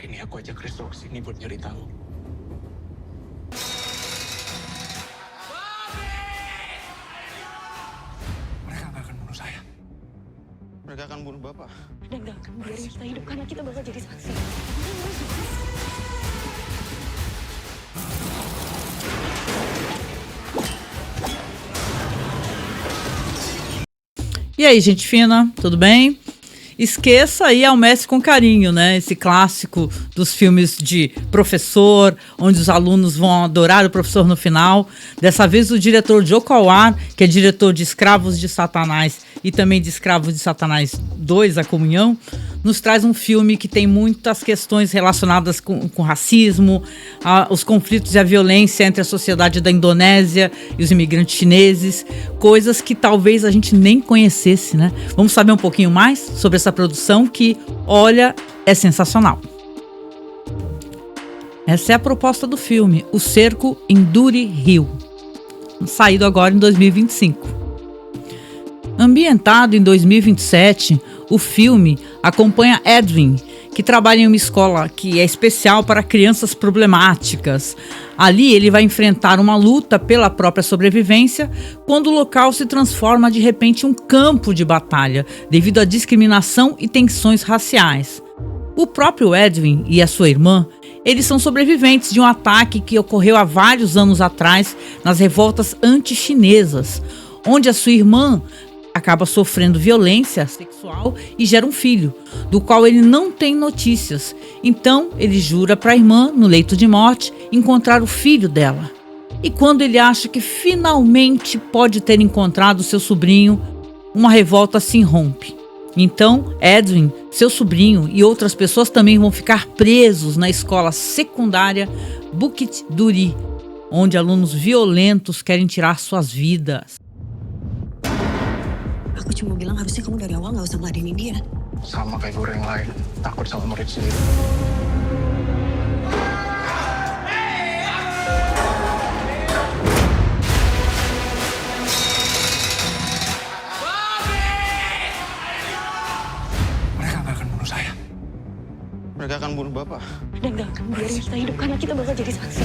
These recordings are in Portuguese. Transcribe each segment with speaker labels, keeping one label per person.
Speaker 1: ini aku ajak Resto kesini buat nyari tahu. Mereka nggak akan bunuh saya.
Speaker 2: Mereka akan bunuh Bapak.
Speaker 3: Dan gak akan biarin kita hidup karena kita bakal jadi saksi.
Speaker 4: E aí, gente fina, tudo bem? Esqueça aí Ao Mestre com Carinho, né? Esse clássico dos filmes de professor, onde os alunos vão adorar o professor no final. Dessa vez o diretor Joe Kawar, que é diretor de Escravos de Satanás e também de Escravos de Satanás 2, A Comunhão, nos traz um filme que tem muitas questões relacionadas com racismo, os conflitos e a violência entre a sociedade da Indonésia e os imigrantes chineses, coisas que talvez a gente nem conhecesse, né? Vamos saber um pouquinho mais sobre essa produção que, olha, é sensacional. Essa é a proposta do filme, O Cerco em Duri Hill, saído agora em 2025. Ambientado em 2027, o filme acompanha Edwin, que trabalha em uma escola que é especial para crianças problemáticas. Ali ele vai enfrentar uma luta pela própria sobrevivência quando o local se transforma de repente em um campo de batalha devido à discriminação e tensões raciais. O próprio Edwin e a sua irmã, eles são sobreviventes de um ataque que ocorreu há vários anos atrás nas revoltas anti-chinesas, onde a sua irmã acaba sofrendo violência sexual e gera um filho, do qual ele não tem notícias. Então, ele jura para a irmã, no leito de morte, encontrar o filho dela. E quando ele acha que finalmente pode ter encontrado seu sobrinho, uma revolta se irrompe. Então, Edwin, seu sobrinho e outras pessoas também vão ficar presos na escola secundária Bukit Duri, onde alunos violentos querem tirar suas vidas.
Speaker 3: Aku cuma bilang harusnya kamu dari awal gak usah ngeladenin dia.
Speaker 1: Sama kayak guru yang lain, takut sama murid sendiri. Mereka nggak akan bunuh saya.
Speaker 2: Mereka akan bunuh Bapak.
Speaker 3: Dan gak akan biarin kita hidup karena kita bakal jadi saksi.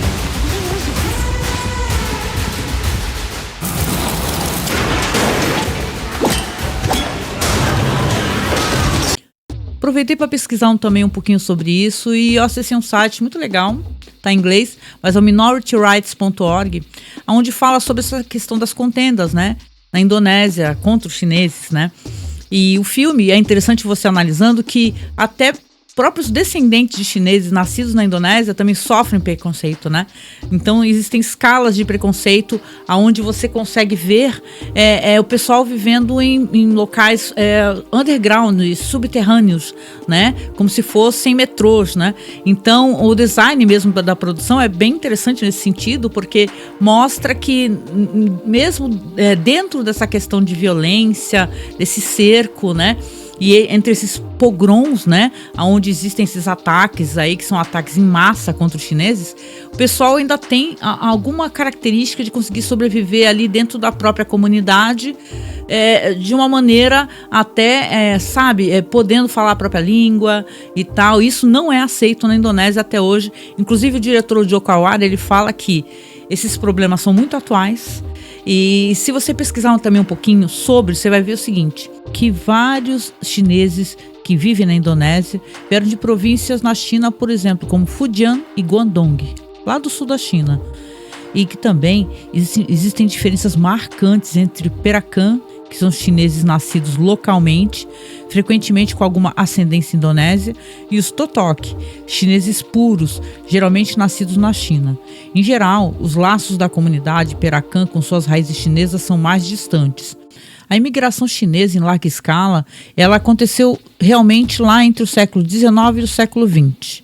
Speaker 4: Aproveitei para pesquisar também um pouquinho sobre isso e eu acessei um site muito legal, tá em inglês, mas é o minorityrights.org, onde fala sobre essa questão das contendas, né, na Indonésia contra os chineses, né? E o filme é interessante você analisando que até próprios descendentes de chineses nascidos na Indonésia também sofrem preconceito, né? Então existem escalas de preconceito aonde você consegue ver o pessoal vivendo em locais underground, subterrâneos, né? Como se fossem metrôs, né? Então o design mesmo da produção é bem interessante nesse sentido, porque mostra que mesmo dentro dessa questão de violência, desse cerco, né? E entre esses pogroms, né, onde existem esses ataques aí, que são ataques em massa contra os chineses, o pessoal ainda tem alguma característica de conseguir sobreviver ali dentro da própria comunidade, de uma maneira até, podendo falar a própria língua e tal. Isso não é aceito na Indonésia até hoje. Inclusive o diretor Joe Kawar, ele fala que esses problemas são muito atuais. E se você pesquisar também um pouquinho sobre, você vai ver o seguinte, que vários chineses que vivem na Indonésia vieram de províncias na China, por exemplo, como Fujian e Guangdong, lá do sul da China. E que também existem diferenças marcantes entre Perakhan, que são chineses nascidos localmente, frequentemente com alguma ascendência indonésia, e os Totok, chineses puros, geralmente nascidos na China. Em geral, os laços da comunidade Perakhan com suas raízes chinesas são mais distantes. A imigração chinesa em larga escala, ela aconteceu realmente lá entre o século XIX e o século XX.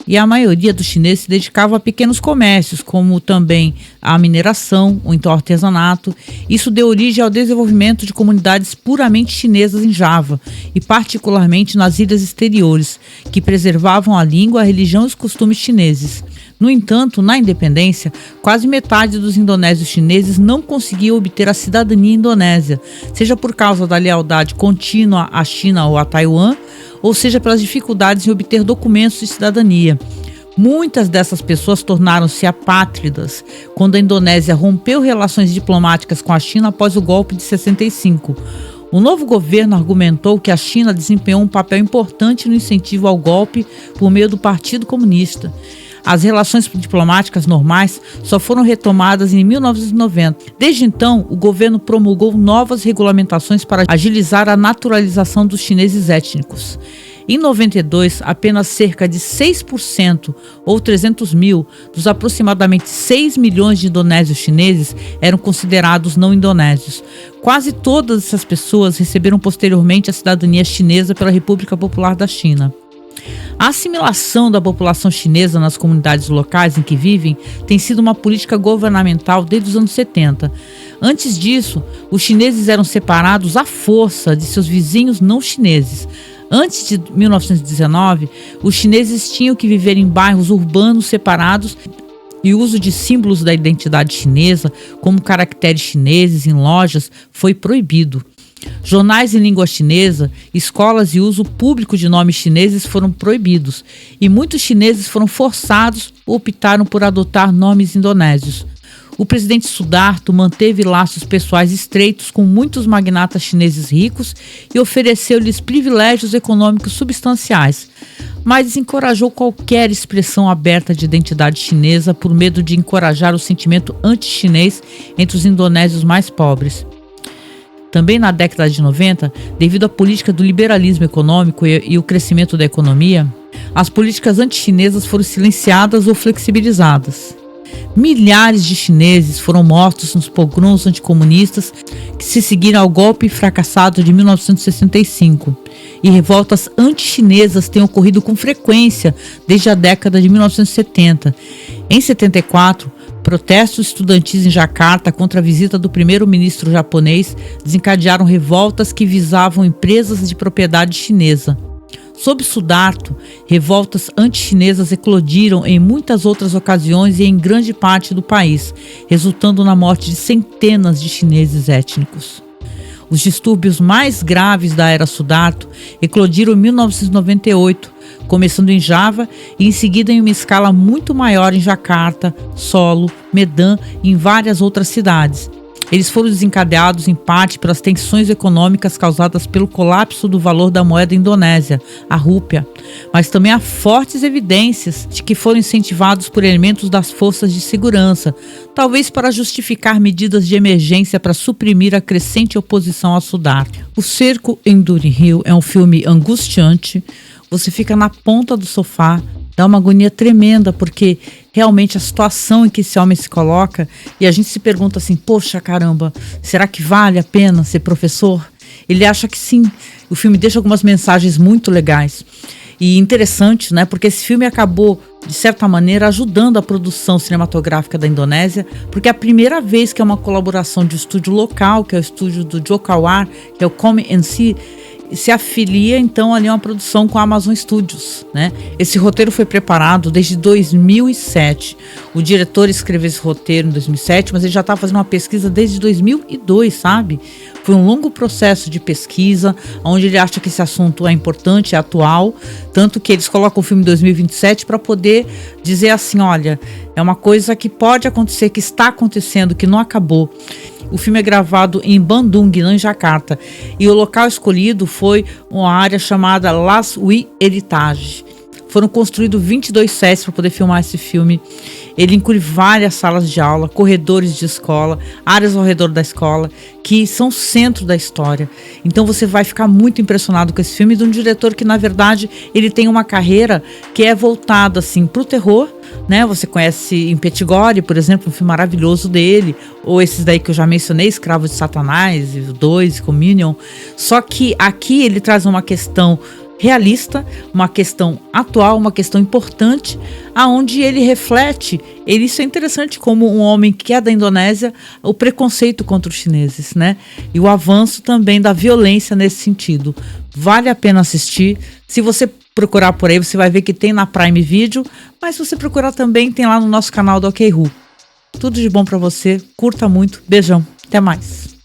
Speaker 4: E a maioria dos chineses se dedicava a pequenos comércios, como também a mineração, ou então artesanato. Isso deu origem ao desenvolvimento de comunidades puramente chinesas em Java, e particularmente nas ilhas exteriores, que preservavam a língua, a religião e os costumes chineses. No entanto, na independência, quase metade dos indonésios chineses não conseguiu obter a cidadania indonésia, seja por causa da lealdade contínua à China ou a Taiwan, ou seja, pelas dificuldades em obter documentos de cidadania. Muitas dessas pessoas tornaram-se apátridas quando a Indonésia rompeu relações diplomáticas com a China após o golpe de 65. O novo governo argumentou que a China desempenhou um papel importante no incentivo ao golpe por meio do Partido Comunista. As relações diplomáticas normais só foram retomadas em 1990. Desde então, o governo promulgou novas regulamentações para agilizar a naturalização dos chineses étnicos. Em 92, apenas cerca de 6%, ou 300 mil, dos aproximadamente 6 milhões de indonésios chineses eram considerados não indonésios. Quase todas essas pessoas receberam posteriormente a cidadania chinesa pela República Popular da China. A assimilação da população chinesa nas comunidades locais em que vivem tem sido uma política governamental desde os anos 70. Antes disso, os chineses eram separados à força de seus vizinhos não chineses. Antes de 1919, os chineses tinham que viver em bairros urbanos separados e o uso de símbolos da identidade chinesa, como caracteres chineses em lojas, foi proibido. Jornais em língua chinesa, escolas e uso público de nomes chineses foram proibidos, e muitos chineses foram forçados ou optaram por adotar nomes indonésios. O presidente Sudarto manteve laços pessoais estreitos com muitos magnatas chineses ricos e ofereceu-lhes privilégios econômicos substanciais, mas desencorajou qualquer expressão aberta de identidade chinesa por medo de encorajar o sentimento anti-chinês entre os indonésios mais pobres. Também na década de 90, devido à política do liberalismo econômico e o crescimento da economia, as políticas anti-chinesas foram silenciadas ou flexibilizadas. Milhares de chineses foram mortos nos pogroms anticomunistas que se seguiram ao golpe fracassado de 1965. E revoltas anti-chinesas têm ocorrido com frequência desde a década de 1970. Em 74, protestos estudantis em Jacarta contra a visita do primeiro-ministro japonês desencadearam revoltas que visavam empresas de propriedade chinesa. Sob Sudarto, revoltas anti-chinesas eclodiram em muitas outras ocasiões e em grande parte do país, resultando na morte de centenas de chineses étnicos. Os distúrbios mais graves da era Sudarto eclodiram em 1998, começando em Java e em seguida em uma escala muito maior em Jacarta, Solo, Medan e em várias outras cidades. Eles foram desencadeados em parte pelas tensões econômicas causadas pelo colapso do valor da moeda indonésia, a rúpia, mas também há fortes evidências de que foram incentivados por elementos das forças de segurança, talvez para justificar medidas de emergência para suprimir a crescente oposição ao Sudarto. O Cerco em Enduring Hill é um filme angustiante, você fica na ponta do sofá, dá uma agonia tremenda, porque realmente a situação em que esse homem se coloca, e a gente se pergunta assim, poxa caramba, será que vale a pena ser professor? Ele acha que sim. O filme deixa algumas mensagens muito legais e interessantes, né? Porque esse filme acabou, de certa maneira, ajudando a produção cinematográfica da Indonésia, porque é a primeira vez que é uma colaboração de um estúdio local, que é o estúdio do Joko Anwar, que é o Come and See, se afilia então ali a uma produção com a Amazon Studios, né? Esse roteiro foi preparado desde 2007. O diretor escreveu esse roteiro em 2007, mas ele já estava fazendo uma pesquisa desde 2002, sabe? Foi um longo processo de pesquisa, onde ele acha que esse assunto é importante, é atual, tanto que eles colocam o filme em 2027 para poder dizer assim, olha, é uma coisa que pode acontecer, que está acontecendo, que não acabou. O filme é gravado em Bandung, não em Jacarta, e o local escolhido foi uma área chamada Las Wi Heritage. Foram construídos 22 sets para poder filmar esse filme. Ele inclui várias salas de aula, corredores de escola, áreas ao redor da escola, que são o centro da história. Então você vai ficar muito impressionado com esse filme de um diretor que, na verdade, ele tem uma carreira que é voltada assim, para o terror, né? Você conhece em Petigore, por exemplo, um filme maravilhoso dele, ou esses daí que eu já mencionei, Escravo de Satanás, o 2, Communion. Só que aqui ele traz uma questão realista, uma questão atual, uma questão importante, aonde ele reflete, isso é interessante, como um homem que é da Indonésia, o preconceito contra os chineses, né? E o avanço também da violência nesse sentido. Vale a pena assistir. Se você procurar por aí, você vai ver que tem na Prime Video, mas se você procurar também, tem lá no nosso canal do OkRu. Tudo de bom pra você, curta muito, beijão, até mais.